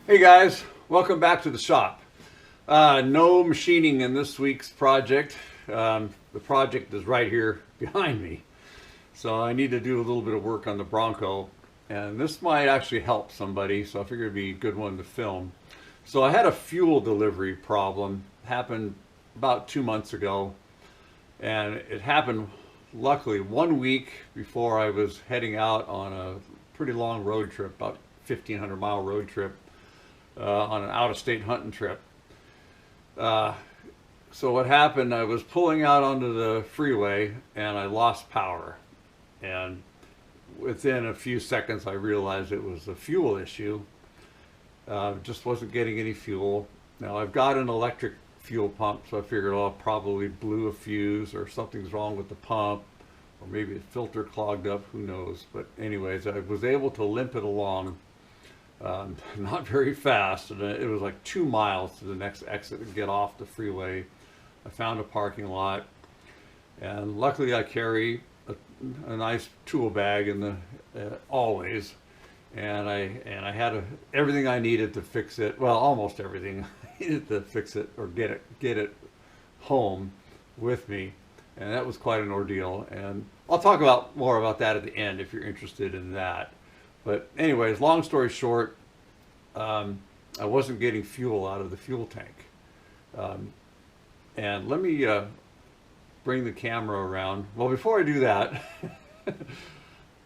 Hey guys, welcome back to the shop. No machining in this week's project. The project is right here behind me. So I need to do a little bit of work on the Bronco. And this might actually help somebody, so I figured it'd be a good one to film. So I had a fuel delivery problem, happened about 2 months ago. And it happened luckily 1 week before I was heading out on a pretty long road trip, about 1,500-mile road trip on an out-of-state hunting trip. So what happened, I was pulling out onto the freeway and I lost power. And within a few seconds, I realized it was a fuel issue. Just wasn't getting any fuel. Now I've got an electric fuel pump, so I figured, oh, I probably blew a fuse or something's wrong with the pump, or maybe the filter clogged up, who knows. But anyways, I was able to limp it along. Not very fast, and it was like 2 miles to the next exit to get off the freeway. I found a parking lot, and luckily I carry a nice tool bag in the always, and I had everything I needed to fix it. Well, almost everything I needed to fix it or get it home with me, and that was quite an ordeal. And I'll talk more about that at the end if you're interested in that. But anyways, long story short, I wasn't getting fuel out of the fuel tank. And let me bring the camera around. Well, before I do that,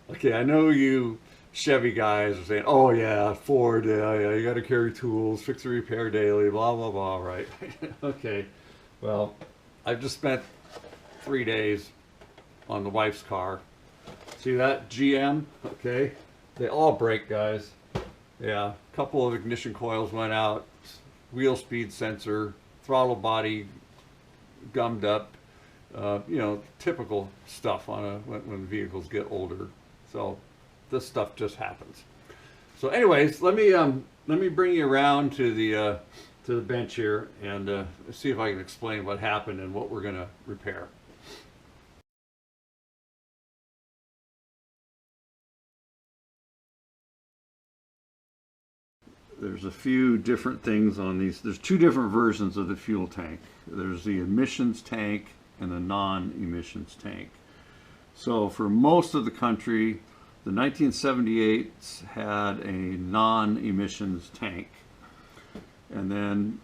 okay, I know you Chevy guys are saying, oh yeah, Ford, yeah, you got to carry tools, fix and repair daily, blah, blah, blah, right? Okay, well, I've just spent 3 days on the wife's car. See that GM? Okay. They all break, guys. Yeah, a couple of ignition coils went out, wheel speed sensor, throttle body gummed up, typical stuff on when vehicles get older. So this stuff just happens. So anyways, let me bring you around to the bench here and see if I can explain what happened and what we're gonna repair. There's a few different things on these. There's two different versions of the fuel tank. There's the emissions tank and the non-emissions tank. So for most of the country, the 1978s had a non-emissions tank. And then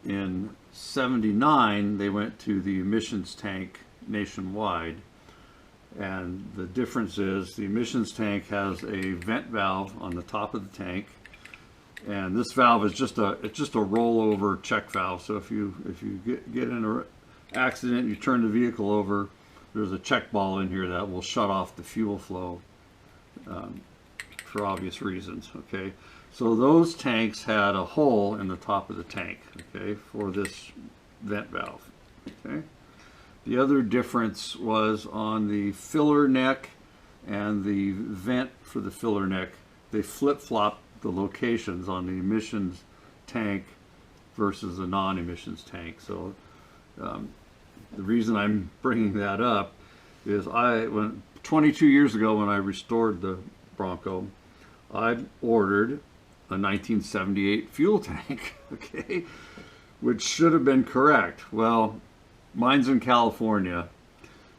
in 79, they went to the emissions tank nationwide. And the difference is the emissions tank has a vent valve on the top of the tank. And this valve is just a rollover check valve. So if you get in an accident, you turn the vehicle over, there's a check ball in here that will shut off the fuel flow for obvious reasons. Okay, so those tanks had a hole in the top of the tank. Okay, for this vent valve. Okay, the other difference was on the filler neck and the vent for the filler neck. They flip-flopped the locations on the emissions tank versus the non-emissions tank. So the reason I'm bringing that up is 22 years ago when I restored the Bronco, I ordered a 1978 fuel tank, okay, which should have been correct. Well, mine's in California,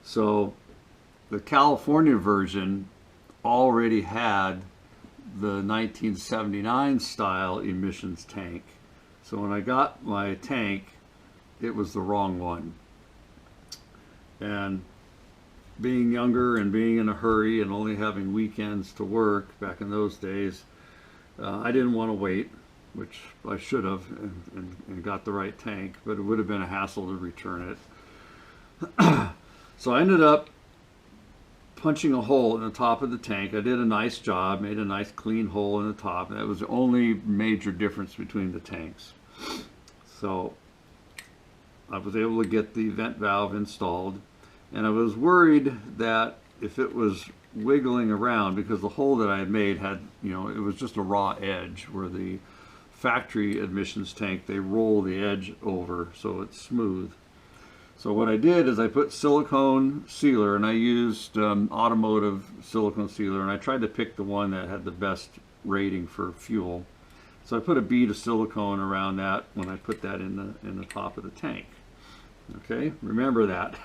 so the California version already had the 1979 style emissions tank. So when I got my tank, it was the wrong one. And being younger and being in a hurry and only having weekends to work back in those days, I didn't want to wait, which I should have, and got the right tank, but it would have been a hassle to return it. So I ended up punching a hole in the top of the tank. I did a nice job, made a nice clean hole in the top. That was the only major difference between the tanks. So I was able to get the vent valve installed, and I was worried that if it was wiggling around, because the hole that I had made had, it was just a raw edge, where the factory emissions tank, they roll the edge over so it's smooth. So what I did is I put silicone sealer, and I used automotive silicone sealer, and I tried to pick the one that had the best rating for fuel. So I put a bead of silicone around that when I put that in the top of the tank. Okay, remember that.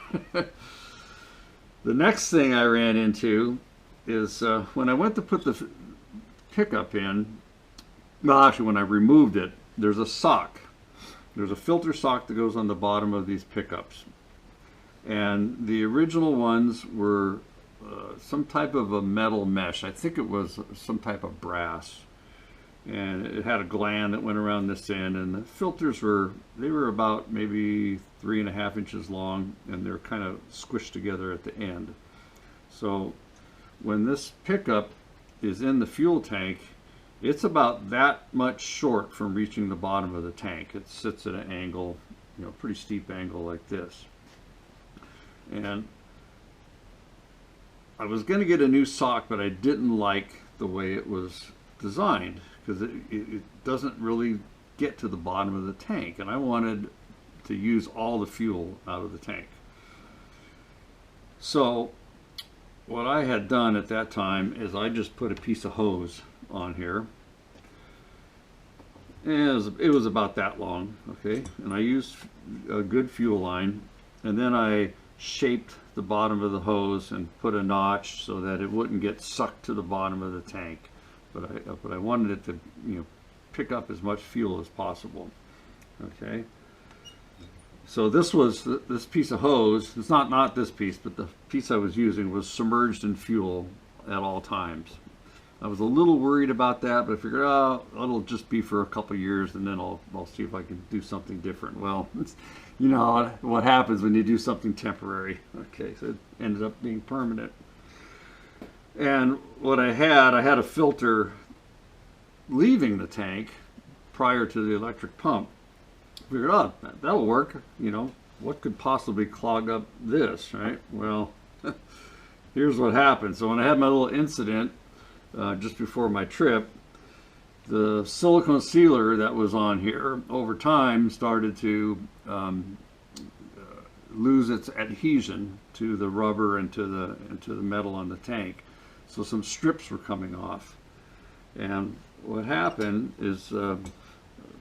The next thing I ran into is when I went to put the pickup in, well, actually when I removed it, there's a sock. There's a filter sock that goes on the bottom of these pickups. And the original ones were some type of a metal mesh. I think it was some type of brass. And it had a gland that went around this end, and the filters were about maybe 3.5 inches long, and they're kind of squished together at the end. So when this pickup is in the fuel tank, it's about that much short from reaching the bottom of the tank. It sits at an angle, you know, pretty steep angle like this. And I was going to get a new sock, but I didn't like the way it was designed, because it doesn't really get to the bottom of the tank, and I wanted to use all the fuel out of the tank. So what I had done at that time is I just put a piece of hose on here, and it was about that long, okay, and I used a good fuel line, and then I shaped the bottom of the hose and put a notch so that it wouldn't get sucked to the bottom of the tank. But I wanted it to, you know, pick up as much fuel as possible. Okay. So this was this piece of hose. It's not this piece, but the piece I was using was submerged in fuel at all times. I was a little worried about that, but I figured, oh, it'll just be for a couple of years, and then I'll see if I can do something different. Well, you know what happens when you do something temporary. Okay, so it ended up being permanent. And what I had a filter leaving the tank prior to the electric pump. Figured, oh, that'll work. You know, what could possibly clog up this, right? Well, here's what happened. So when I had my little incident just before my trip, the silicone sealer that was on here over time started to lose its adhesion to the rubber and to the metal on the tank. So some strips were coming off, and what happened is a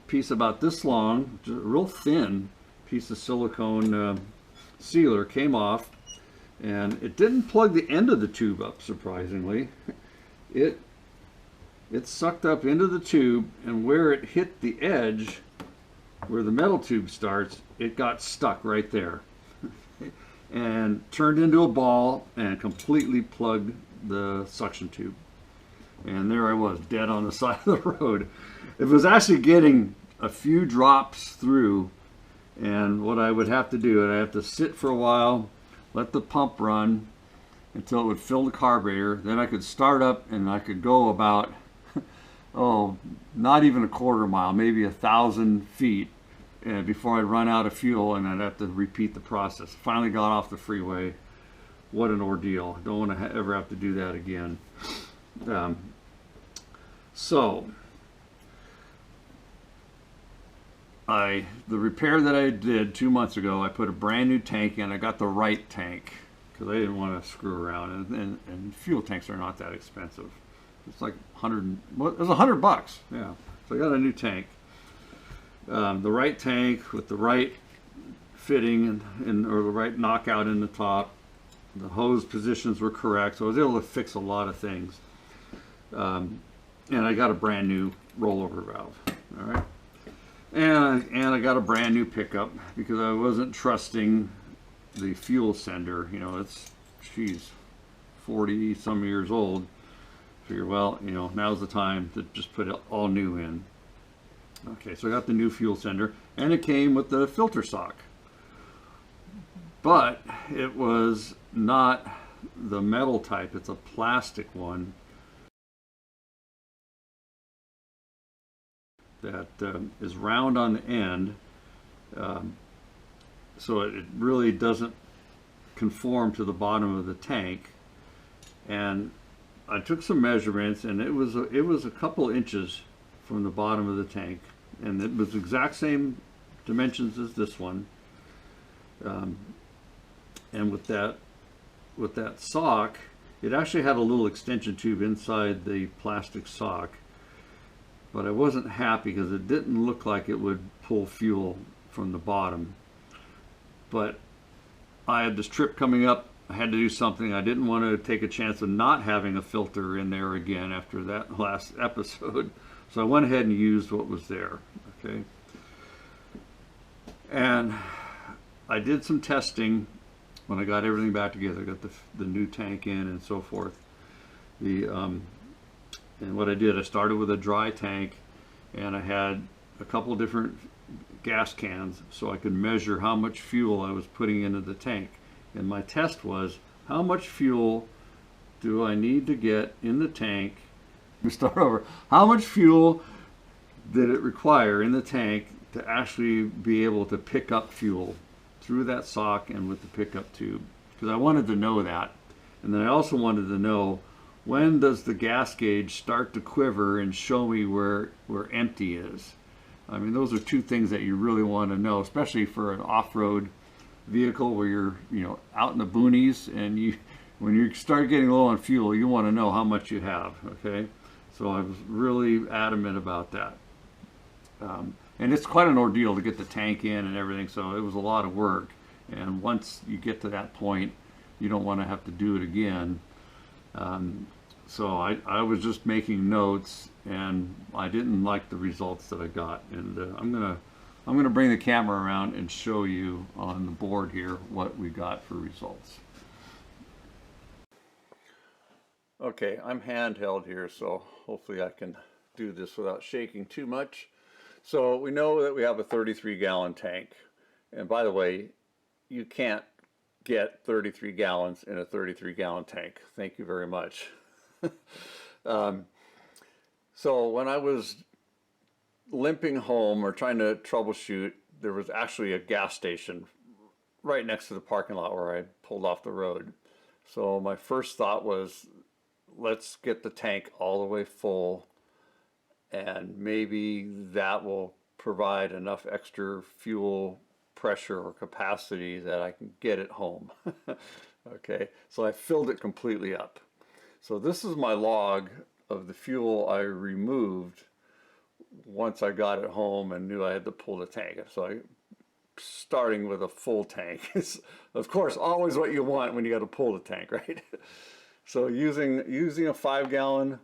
piece about this long, a real thin piece of silicone sealer came off, and it didn't plug the end of the tube up, surprisingly. It sucked up into the tube, and where it hit the edge, where the metal tube starts, it got stuck right there and turned into a ball and completely plugged the suction tube. And there I was, dead on the side of the road. It was actually getting a few drops through, and what I would have to do, I'd have to sit for a while, let the pump run until it would fill the carburetor. Then I could start up, and I could go about, oh, not even a quarter mile, maybe 1,000 feet before I'd run out of fuel, and I'd have to repeat the process. Finally got off the freeway. What an ordeal. Don't want to ever have to do that again. So the repair that I did 2 months ago, I put a brand new tank in. I got the right tank because I didn't want to screw around, and fuel tanks are not that expensive. It's like it was $100, yeah. So I got a new tank, the right tank with the right fitting or the right knockout in the top. The hose positions were correct, so I was able to fix a lot of things. And I got a brand new rollover valve. All right, and I got a brand new pickup because I wasn't trusting the fuel sender. You know, she's 40 some years old. Figure, well, you know, now's the time to just put it all new in. Okay, so I got the new fuel sender, and it came with the filter sock, but it was not the metal type. It's a plastic one that is round on the end, so it really doesn't conform to the bottom of the tank. And I took some measurements, and it was a couple inches from the bottom of the tank, and it was the exact same dimensions as this one. And with that sock, it actually had a little extension tube inside the plastic sock. but I wasn't happy because it didn't look like it would pull fuel from the bottom. But I had this trip coming up. I had to do something. I didn't want to take a chance of not having a filter in there again after that last episode. So I went ahead and used what was there. Okay. And I did some testing when I got everything back together. I got the new tank in and so forth. And what I did, I started with a dry tank, and I had a couple different gas cans so I could measure how much fuel I was putting into the tank. And my test was, how much fuel do I need to get in the tank? Let me start over. How much fuel did it require in the tank to actually be able to pick up fuel through that sock and with the pickup tube? Because I wanted to know that. And then I also wanted to know, when does the gas gauge start to quiver and show me where empty is? I mean, those are two things that you really want to know, especially for an off-road vehicle where you're out in the boonies, and when you start getting low on fuel, you want to know how much you have. Okay, so I was really adamant about that, and it's quite an ordeal to get the tank in and everything. So it was a lot of work, and once you get to that point, you don't want to have to do it again. So I was just making notes, and I didn't like the results that I got, and I'm gonna bring the camera around and show you on the board here what we got for results. Okay, I'm handheld here, so hopefully I can do this without shaking too much. So we know that we have a 33-gallon tank, and by the way, you can't get 33 gallons in a 33-gallon tank. Thank you very much. So when I was limping home or trying to troubleshoot, there was actually a gas station right next to the parking lot where I pulled off the road. So my first thought was, let's get the tank all the way full, and maybe that will provide enough extra fuel pressure or capacity that I can get it home. Okay, so I filled it completely up. So this is my log of the fuel I removed once I got it home and knew I had to pull the tank. So starting with a full tank is, of course, always what you want when you got to pull the tank, right? So using a 5-gallon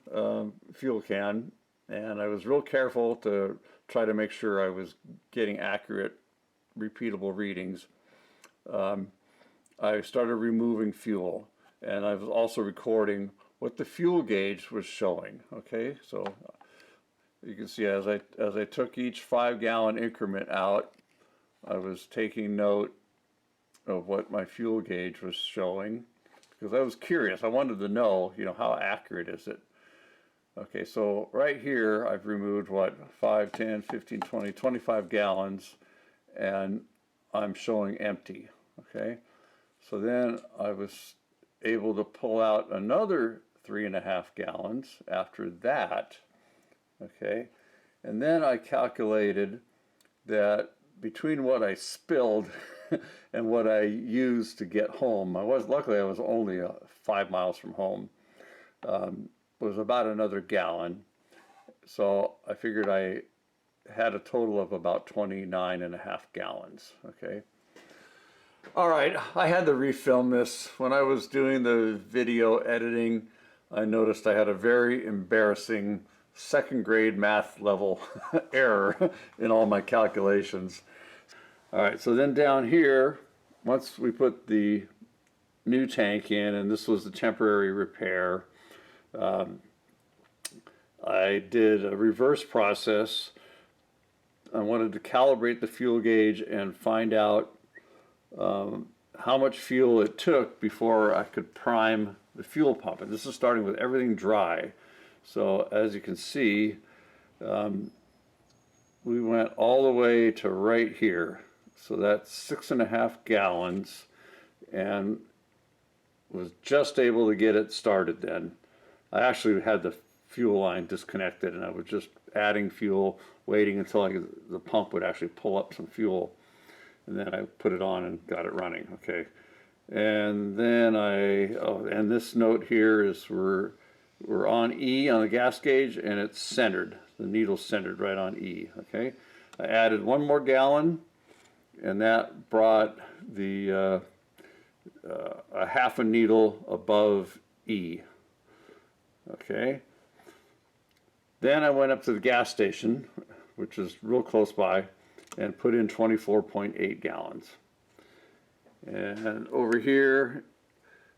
fuel can, and I was real careful to try to make sure I was getting accurate, repeatable readings. I started removing fuel, and I was also recording what the fuel gauge was showing. Okay, so you can see as I took each 5-gallon increment out, I was taking note of what my fuel gauge was showing, because I was curious. I wanted to know, how accurate is it? Okay, so right here I've removed what, 5, 10, 15, 20, 25 gallons, and I'm showing empty. Okay, so then I was able to pull out another 3.5 gallons after that. Okay, and then I calculated that between what I spilled and what I used to get home, luckily I was only 5 miles from home, was about another gallon. So I figured I had a total of about 29.5 gallons. Okay. All right, I had to refilm this. When I was doing the video editing, I noticed I had a very embarrassing second grade math level error in all my calculations. All right, so then down here, once we put the new tank in, and this was the temporary repair, I did a reverse process. I wanted to calibrate the fuel gauge and find out how much fuel it took before I could prime the fuel pump. And this is starting with everything dry. So as you can see, we went all the way to right here. So that's 6.5 gallons, and was just able to get it started then. I actually had the fuel line disconnected, and I was just adding fuel, waiting until the pump would actually pull up some fuel. And then I put it on and got it running. Okay, and then and this note here is we're on E on the gas gauge, and it's centered. the needle's centered right on E, okay? I added 1 more gallon, and that brought the a half a needle above E, okay? Then I went up to the gas station, which is real close by, and put in 24.8 gallons. And over here,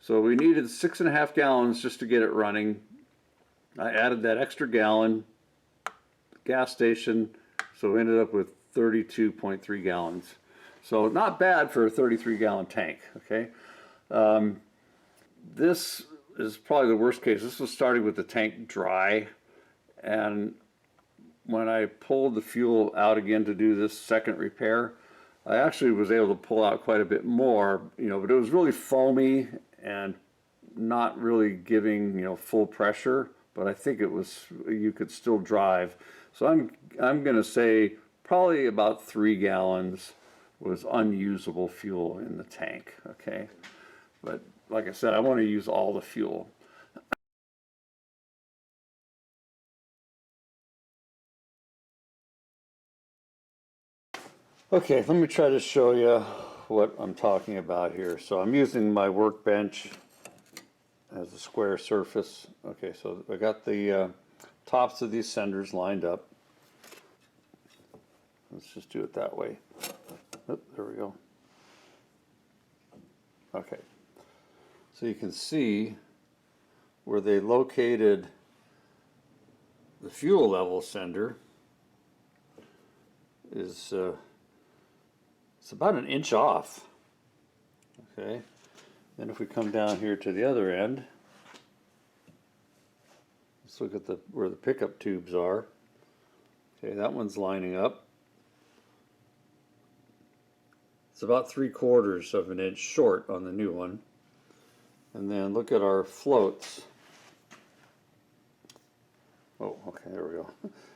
so we needed 6.5 gallons just to get it running. I added that extra gallon, gas station, so we ended up with 32.3 gallons. So not bad for a 33-gallon tank, okay? This is probably the worst case. This was starting with the tank dry, and when I pulled the fuel out again to do this second repair, I actually was able to pull out quite a bit more, but it was really foamy and not really giving, full pressure, but I think it was, you could still drive. So I'm going to say probably about 3 gallons was unusable fuel in the tank, okay? But like I said, I want to use all the fuel. Okay, let me try to show you what I'm talking about here. So I'm using my workbench as a square surface. Okay, so I got the tops of these senders lined up. Let's just do it that way. Oh, there we go. Okay, so you can see where they located the fuel level sender is it's about 1 inch off. Okay, then if we come down here to the other end, let's look at where the pickup tubes are. Okay, that one's lining up. It's about 3/4 of an inch short on the new one. And then look at our floats. Oh, okay, there we go.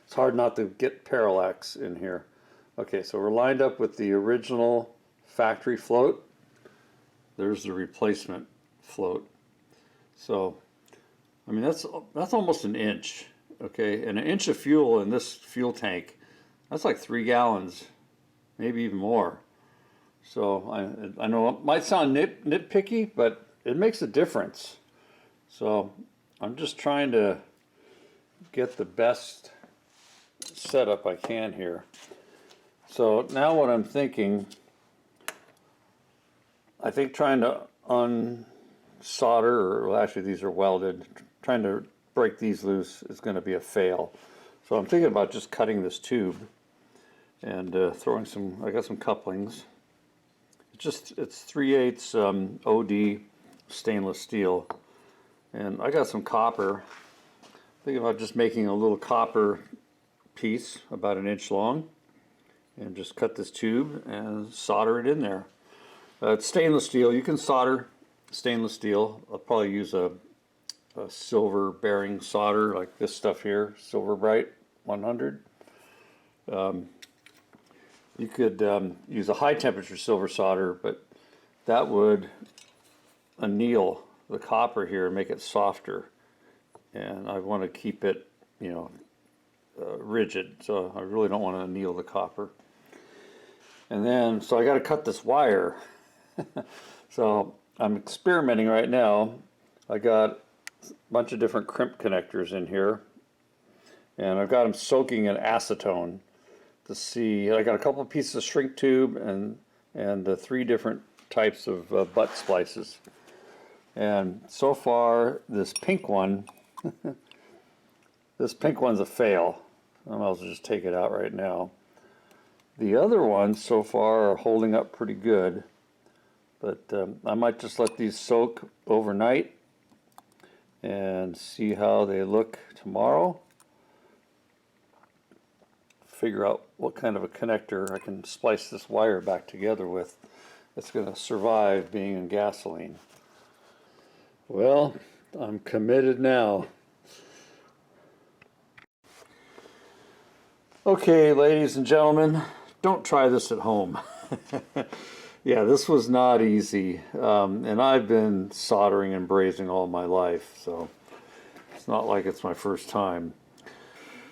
It's hard not to get parallax in here. Okay, so we're lined up with the original factory float. There's the replacement float. So, I mean, that's almost 1 inch, okay? And 1 inch of fuel in this fuel tank, that's like 3 gallons, maybe even more. So I know it might sound nitpicky, but it makes a difference. So I'm just trying to get the best setup I can here. So now what I'm thinking, I think trying to unsolder, or well, actually these are welded, trying to break these loose is going to be a fail. So I'm thinking about just cutting this tube and throwing I got some couplings. It's 3/8 OD stainless steel, and I got some copper. Thinking about just making a little copper piece about 1 inch long, and just cut this tube and solder it in there. It's stainless steel. You can solder stainless steel. I'll probably use a silver bearing solder like this stuff here, Silver Bright 100. You could use a high temperature silver solder, but that would anneal the copper here and make it softer. And I want to keep it, rigid, so I really don't want to anneal the copper. And then, so I got to cut this wire. So I'm experimenting right now. I got a bunch of different crimp connectors in here, and I've got them soaking in acetone to see. I got a couple of pieces of shrink tube and 3 different types of butt splices. And so far, this pink one, this pink one's a fail. I might as well just take it out right now. The other ones so far are holding up pretty good, but I might just let these soak overnight and see how they look tomorrow. Figure out what kind of a connector I can splice this wire back together with that's going to survive being in gasoline. Well, I'm committed now. Okay, ladies and gentlemen, don't try this at home. Yeah, this was not easy, and I've been soldering and brazing all my life, so it's not like it's my first time.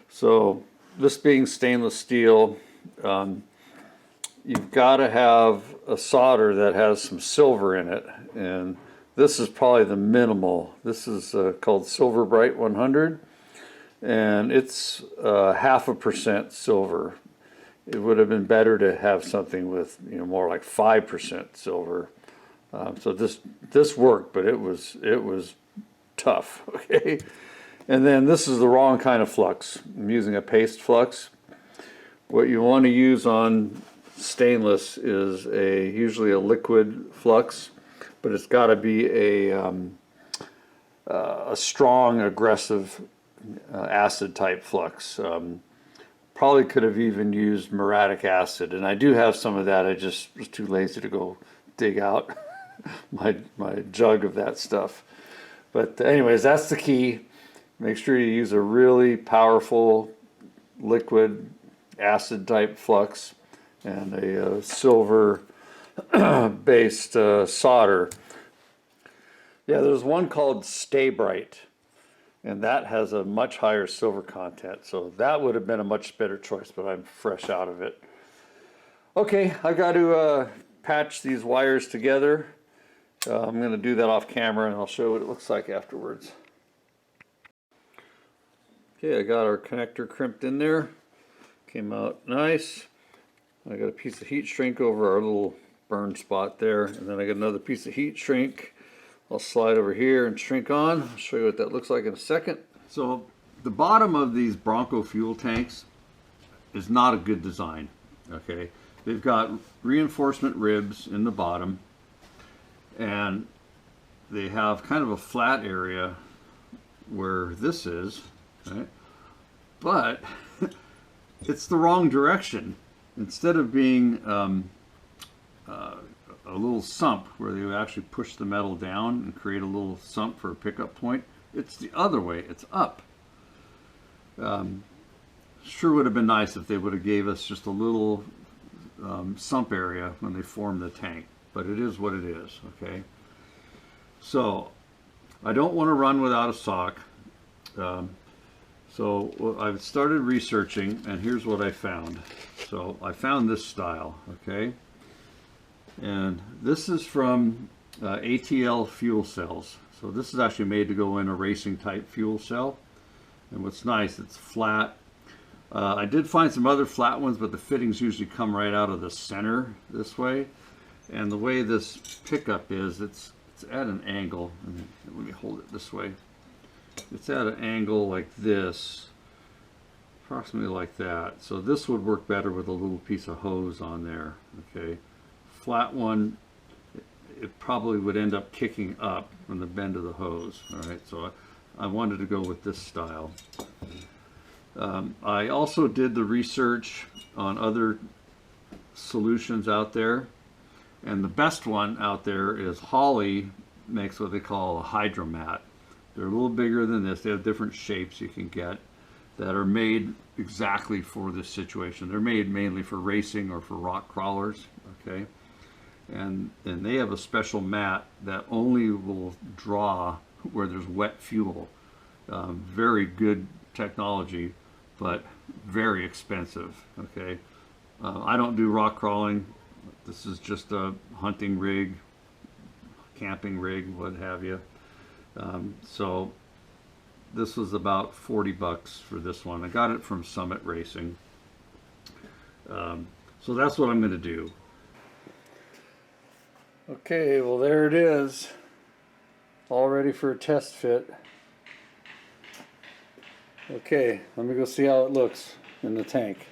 So this being stainless steel, you've got to have a solder that has some silver in it, and this is probably the minimal. This is called Silver Bright 100, and it's 0.5% silver. It would have been better to have something with, you know, more like 5% silver. So this worked, but it was tough. Okay, and then this is the wrong kind of flux. I'm using a paste flux. What you want to use on stainless is usually a liquid flux, but it's got to be a strong, aggressive acid type flux. Probably could have even used muriatic acid, and I do have some of that. I just was too lazy to go dig out my jug of that stuff. But anyways, that's the key. Make sure you use a really powerful liquid acid type flux and a silver based solder. Yeah, there's one called Stay Bright, and that has a much higher silver content, so that would have been a much better choice, but I'm fresh out of it. Okay, I got to patch these wires together. I'm going to do that off camera, and I'll show you what it looks like afterwards. Okay, I got our connector crimped in there. Came out nice. I got a piece of heat shrink over our little burn spot there, and then I got another piece of heat shrink. I'll slide over here and shrink on. I'll show you what that looks like in a second. So the bottom of these Bronco fuel tanks is not a good design. Okay, they've got reinforcement ribs in the bottom, and they have kind of a flat area where this is, right? But it's the wrong direction. Instead of being a little sump where they would actually push the metal down and create a little sump for a pickup point, it's the other way, it's up. Sure would have been nice if they would have gave us just a little sump area when they formed the tank, but it is what it is, okay? So I don't want to run without a sock. So I've started researching, and here's what I found. So I found this style, okay? And this is from ATL fuel cells. So this is actually made to go in a racing type fuel cell. And what's nice, it's flat. I did find some other flat ones, but the fittings usually come right out of the center this way. And the way this pickup is, it's at an angle. Let me hold it this way. It's at an angle like this, approximately like that. So this would work better with a little piece of hose on there, okay? Flat one, it probably would end up kicking up from the bend of the hose, all right? So I wanted to go with this style. I also did the research on other solutions out there, and the best one out there is Holley makes what they call a hydromat. They're a little bigger than this. They have different shapes you can get that are made exactly for this situation. They're made mainly for racing or for rock crawlers, okay? And they have a special mat that only will draw where there's wet fuel. Very good technology, but very expensive, okay? I don't do rock crawling. This is just a hunting rig, camping rig, what have you. So this was about 40 bucks for this one. I got it from Summit Racing. So that's what I'm going to do. Okay, well there it is. All ready for a test fit. Okay, let me go see how it looks in the tank.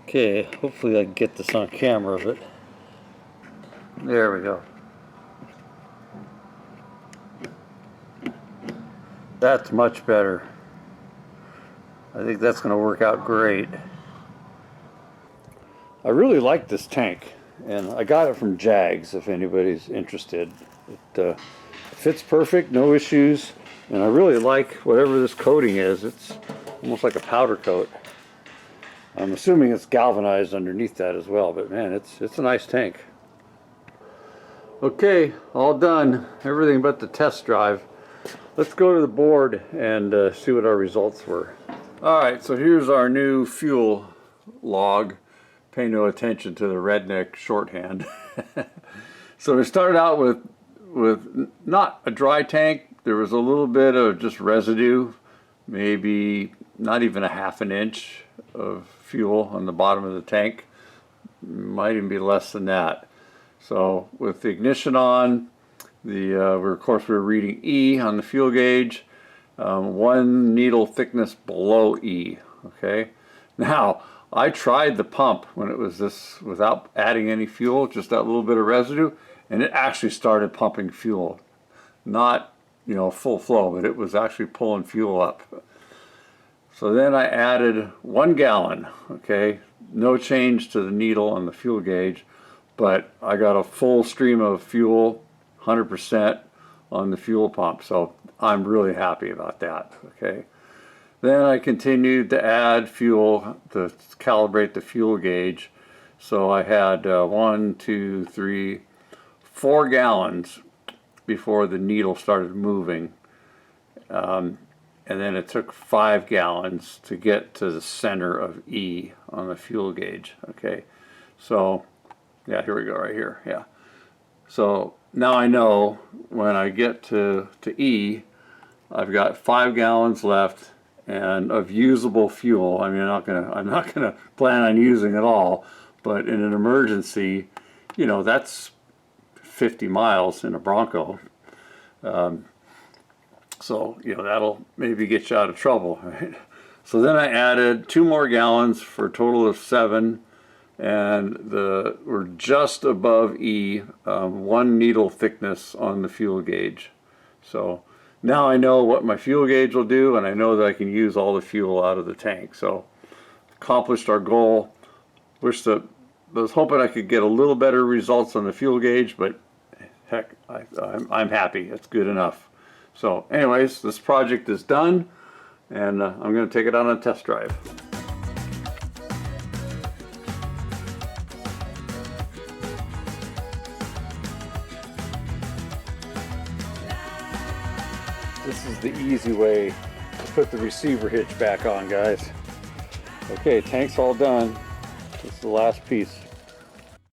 Okay, hopefully I can get this on camera of it. There we go. That's much better. I think that's going to work out great. I really like this tank, and I got it from Jags if anybody's interested. It fits perfect, no issues, and I really like whatever this coating is. It's almost like a powder coat. I'm assuming it's galvanized underneath that as well, but man, it's a nice tank. Okay, all done. Everything but the test drive. Let's go to the board and see what our results were. All right, so here's our new fuel log. Pay no attention to the redneck shorthand. So we started out with not a dry tank. There was a little bit of just residue, maybe not even a half an inch of fuel on the bottom of the tank. Might even be less than that. So with the ignition on, of course we were reading E on the fuel gauge, 1 needle thickness below E. Okay. Now I tried the pump when it was this without adding any fuel, just that little bit of residue, and it actually started pumping fuel. Not, full flow, but it was actually pulling fuel up. So then I added 1 gallon. Okay, no change to the needle on the fuel gauge, but I got a full stream of fuel, 100% on the fuel pump. So I'm really happy about that. Okay. Then I continued to add fuel to calibrate the fuel gauge. So I had 1, 2, 3, 4 gallons before the needle started moving. And then it took 5 gallons to get to the center of E on the fuel gauge. Okay, so yeah, here we go right here. Yeah. So now I know when I get to E, I've got 5 gallons left and of usable fuel. I mean, I'm not gonna plan on using it all, but in an emergency, that's 50 miles in a Bronco. So, that'll maybe get you out of trouble, right? So then I added 2 more gallons for a total of 7, and we're just above E, 1 needle thickness on the fuel gauge. So now I know what my fuel gauge will do, and I know that I can use all the fuel out of the tank. So accomplished our goal. I was hoping I could get a little better results on the fuel gauge, but heck, I'm happy. It's good enough. So anyways, this project is done, and I'm going to take it on a test drive. This is the easy way to put the receiver hitch back on, guys. Okay, tank's all done. This is the last piece.